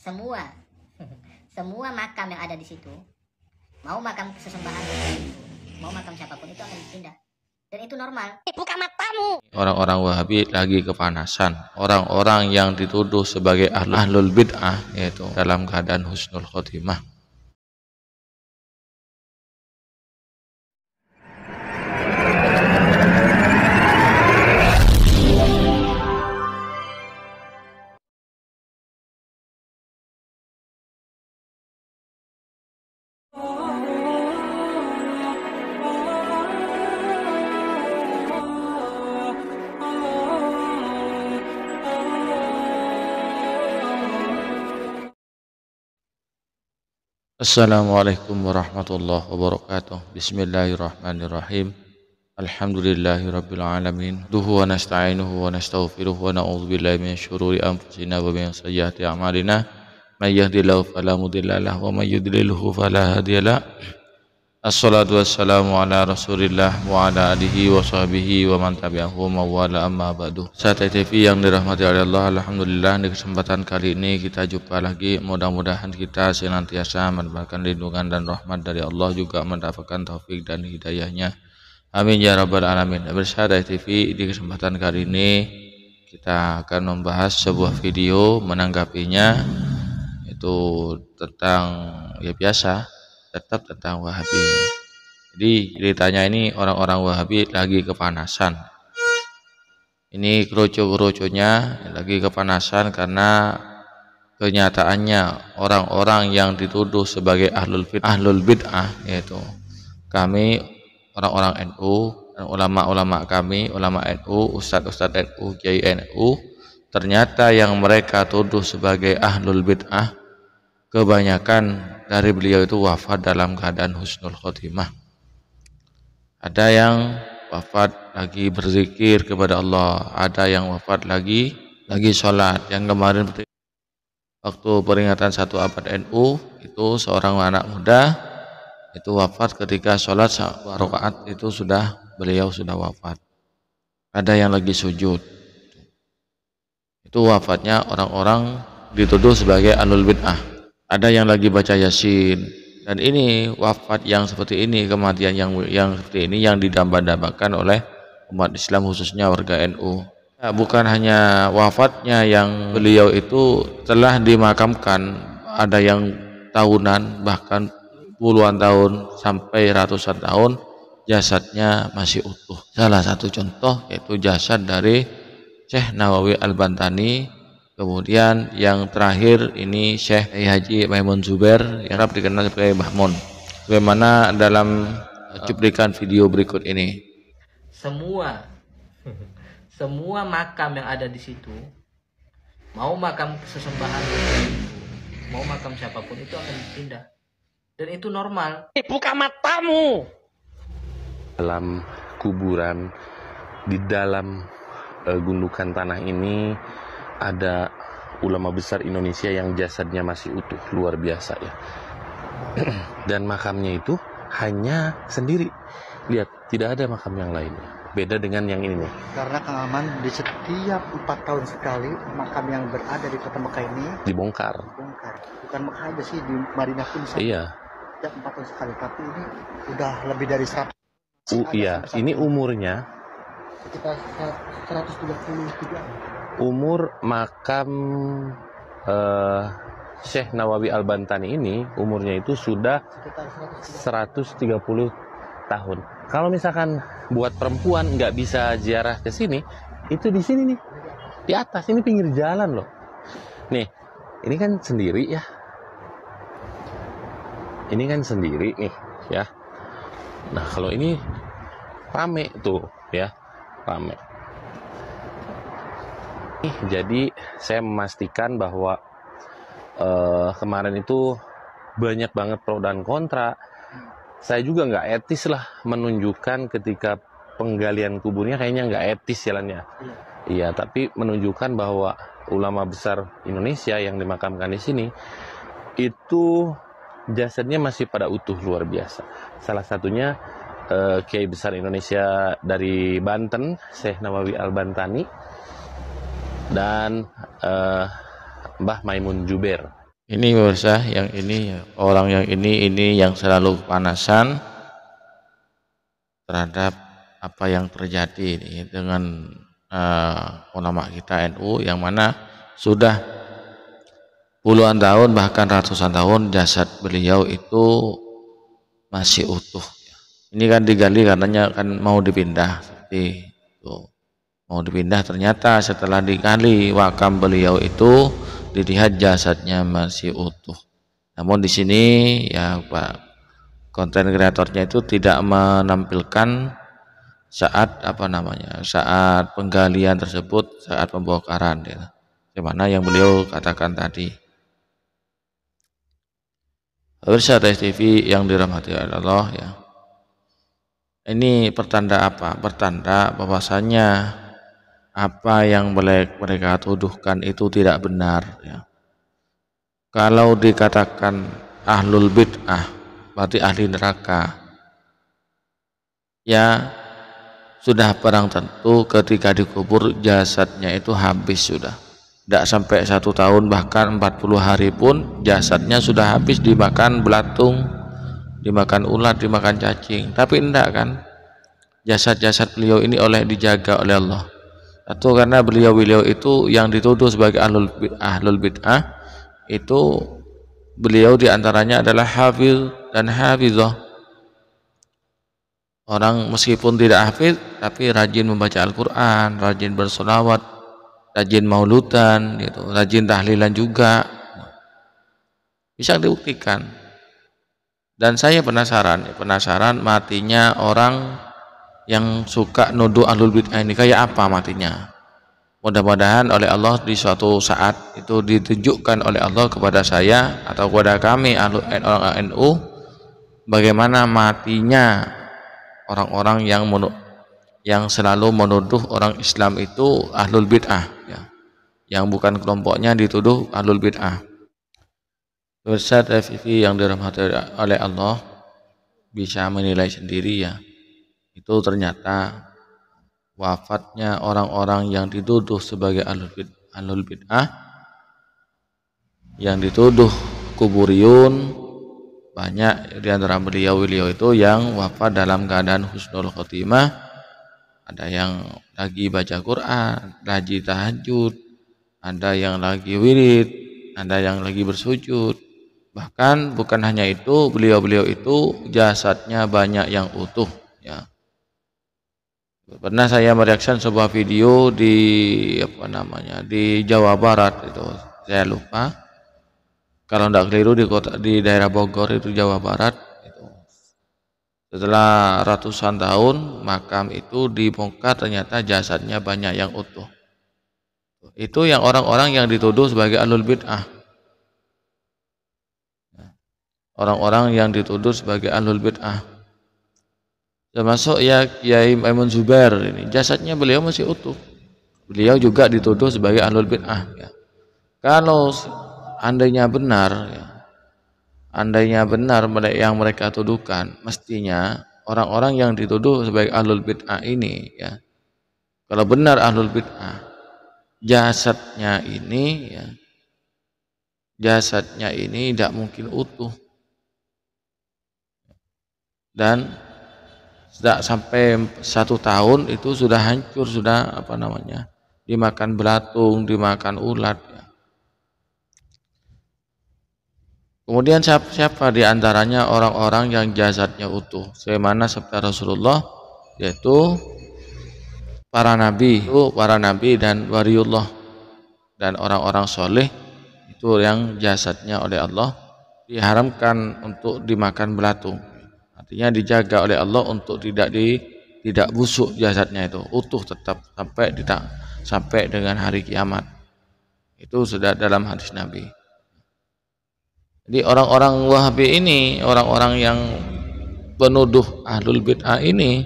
semua semua makam yang ada di situ, mau makam sesembahan, mau makam siapapun, itu akan dipindah, dan itu normal. Buka matamu. Orang-orang Wahabi lagi kepanasan. Orang-orang yang dituduh sebagai ahlul bid'ah yaitu dalam keadaan husnul khotimah. Assalamualaikum warahmatullahi wabarakatuh. Bismillahirrahmanirrahim. Alhamdulillahirabbil alamin. Duhu wa nasta'inuhu wa nastaghfiruh wa na'udzu billahi min syururi anfusina wa min sayyiati a'malina. May yahdihillahu fala mudilla lahu wa may yudlilhu fala hadiyalah. Assalatu wassalamu ala Rasulillah wa ala alihi wa sahbihi wa man tabi'ahu wa wala amma ba'du. Sahabat TV yang dirahmati oleh Allah, alhamdulillah di kesempatan kali ini kita jumpa lagi. Mudah-mudahan kita senantiasa mendapatkan lindungan dan rahmat dari Allah, juga mendapatkan taufik dan hidayahnya. Amin ya rabbal alamin. Sahabat TV, di kesempatan kali ini kita akan membahas sebuah video menanggapinya, itu tentang ya biasa, tetap tentang Wahabi. Jadi ceritanya ini orang-orang Wahabi lagi kepanasan. Ini kerucu-kerucunya lagi kepanasan karena kenyataannya orang-orang yang dituduh sebagai ahlul bid'ah, yaitu kami orang-orang NU dan ulama-ulama kami, ulama NU, ustadz-ustadz NU, kiai NU, ternyata yang mereka tuduh sebagai ahlul bid'ah, kebanyakan dari beliau itu wafat dalam keadaan husnul khotimah. Ada yang wafat lagi berzikir kepada Allah, ada yang wafat lagi sholat. Yang kemarin waktu peringatan 1 abad NU, itu seorang anak muda itu wafat ketika sholat 1 rakaat, itu beliau sudah wafat. Ada yang lagi sujud, itu wafatnya orang-orang dituduh sebagai ahlul bid'ah. Ada yang lagi baca Yasin. Dan ini wafat yang seperti ini, kematian yang seperti ini yang didambakan oleh umat Islam, khususnya warga NU. Ya, bukan hanya wafatnya yang beliau itu telah dimakamkan, ada yang tahunan, bahkan puluhan tahun sampai ratusan tahun jasadnya masih utuh. Salah satu contoh yaitu jasad dari Syekh Nawawi Al-Bantani. Kemudian yang terakhir ini Syekh Haji Maimun Zubair, yang kerap dikenal sebagai Mbah Mun. Bagaimana dalam cuplikan video berikut ini? Semua makam yang ada di situ, mau makam sesembahan, mau makam siapapun, itu akan dipindah, dan itu normal. Buka matamu. Dalam kuburan, di dalam gundukan tanah ini ada ulama besar Indonesia yang jasadnya masih utuh, luar biasa ya. Dan makamnya itu hanya sendiri. Lihat, tidak ada makam yang lainnya. Beda dengan yang ini nih. Karena Kang Aman di setiap 4 tahun sekali makam yang berada di kota Mekah ini dibongkar. Bukan Mekah aja sih, di Madinah pun iya. Setiap 4 tahun sekali, tapi ini udah lebih dari 100. Iya, ini umurnya sekitar 133. Umur makam Syekh Nawawi Al-Bantani ini umurnya itu sudah 130 tahun. Kalau misalkan buat perempuan nggak bisa ziarah ke sini, itu di sini nih, di atas ini, pinggir jalan loh. Nih, ini kan sendiri ya. Ini kan sendiri nih ya. Nah, kalau ini rame tuh ya, rame. Jadi saya memastikan bahwa kemarin itu banyak banget pro dan kontra. Saya juga nggak etis lah menunjukkan ketika penggalian kuburnya, kayaknya nggak etis jalannya. Iya, tapi menunjukkan bahwa ulama besar Indonesia yang dimakamkan di sini itu jasadnya masih pada utuh, luar biasa. Salah satunya Kiai besar Indonesia dari Banten, Syekh Nawawi Al-Bantani, dan Mbah Maimun Zubair. Ini pemirsa, yang ini orang yang ini yang selalu kepanasan terhadap apa yang terjadi ini dengan ulama kita NU, yang mana sudah puluhan tahun bahkan ratusan tahun jasad beliau itu masih utuh. Ini kan digali katanya kan mau dipindah, seperti itu. Mau dipindah, ternyata setelah digali makam beliau itu dilihat jasadnya masih utuh. Namun di sini ya Pak, konten kreatornya itu tidak menampilkan saat saat penggalian tersebut, saat pembongkaran ya. Bagaimana yang beliau katakan tadi. Pemirsa TV yang dirahmati Allah ya. Ini pertanda apa? Pertanda bahwasanya apa yang mereka tuduhkan itu tidak benar ya. Kalau dikatakan ahlul bid'ah berarti ahli neraka. Ya sudah barang tentu ketika dikubur jasadnya itu habis sudah. Tidak sampai 1 tahun bahkan 40 hari pun jasadnya sudah habis dimakan belatung, dimakan ulat, dimakan cacing. Tapi enggak kan, jasad-jasad beliau ini dijaga oleh Allah. Atau karena beliau itu yang dituduh sebagai ahlul bid'ah itu beliau diantaranya adalah hafiz dan hafizah. Orang meskipun tidak hafiz tapi rajin membaca Al-Quran, rajin bersolawat, rajin mauludan gitu, rajin tahlilan juga, bisa dibuktikan. Dan saya penasaran matinya orang yang suka nuduh ahlul bid'ah ini kayak apa matinya. Mudah-mudahan oleh Allah di suatu saat itu ditunjukkan oleh Allah kepada saya atau kepada kami orang NU bagaimana matinya orang-orang yang selalu menuduh orang Islam itu ahlul bid'ah ya. Yang bukan kelompoknya dituduh ahlul bid'ah. Pemirsa TV yang dirahmati oleh Allah bisa menilai sendiri ya. Itu ternyata wafatnya orang-orang yang dituduh sebagai ahlul bid'ah, yang dituduh kuburiyun, banyak di antara beliau itu yang wafat dalam keadaan husnul khotimah. Ada yang lagi baca Quran, lagi tahajud, ada yang lagi wirid, ada yang lagi bersujud. Bahkan bukan hanya itu, beliau itu jasadnya banyak yang utuh ya. Pernah saya mereaksikan sebuah video di Jawa Barat itu, saya lupa. Kalau tidak keliru di daerah Bogor itu Jawa Barat itu. Setelah ratusan tahun makam itu dibongkar, ternyata jasadnya banyak yang utuh. Itu yang orang-orang yang dituduh sebagai ahlul bid'ah. Orang-orang yang dituduh sebagai ahlul bid'ah. Termasuk ya Kiai Maimun Zubair ini, jasadnya beliau masih utuh. Beliau juga dituduh sebagai ahlul bid'ah ya. Kalau andainya benar ya, yang mereka tuduhkan, mestinya orang-orang yang dituduh sebagai ahlul bid'ah ini ya, kalau benar ahlul bid'ah, jasadnya ini tidak mungkin utuh. Dan tidak sampai 1 tahun itu sudah hancur, sudah dimakan belatung, dimakan ulat ya. Kemudian siapa di antaranya orang-orang yang jasadnya utuh, sebagaimana sabda Rasulullah, yaitu para nabi dan waliullah dan orang-orang soleh itu yang jasadnya oleh Allah diharamkan untuk dimakan belatung. Artinya dijaga oleh Allah untuk tidak busuk jasadnya itu, utuh tetap sampai dengan hari kiamat. Itu sudah dalam hadis Nabi. Jadi orang-orang Wahabi ini, orang-orang yang penuduh ahlul bid'ah ini,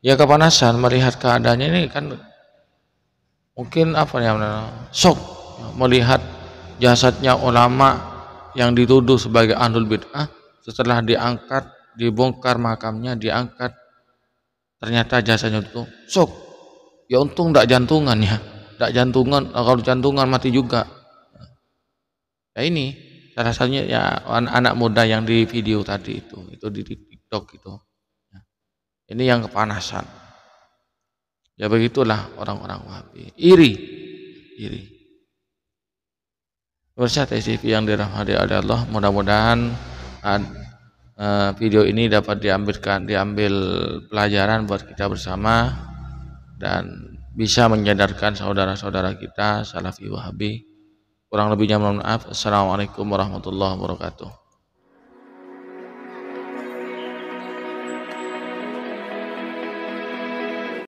ya kepanasan melihat keadaannya ini kan, mungkin shock melihat jasadnya ulama yang dituduh sebagai ahlul bid'ah setelah dibongkar makamnya, diangkat, ternyata jasadnya itu shock. Ya untung tidak jantungan ya, kalau jantungan mati juga. Ya ini Salah satunya ya anak muda yang di video tadi itu di TikTok itu. Ini yang kepanasan. Ya begitulah orang-orang Wahabi. Iri. Pemirsa TV yang dirahmati oleh Allah, mudah-mudahan video ini dapat diambil pelajaran buat kita bersama dan bisa menyadarkan saudara-saudara kita Salafi Wahabi. Kurang lebihnya mohon maaf. Assalamualaikum warahmatullahi wabarakatuh.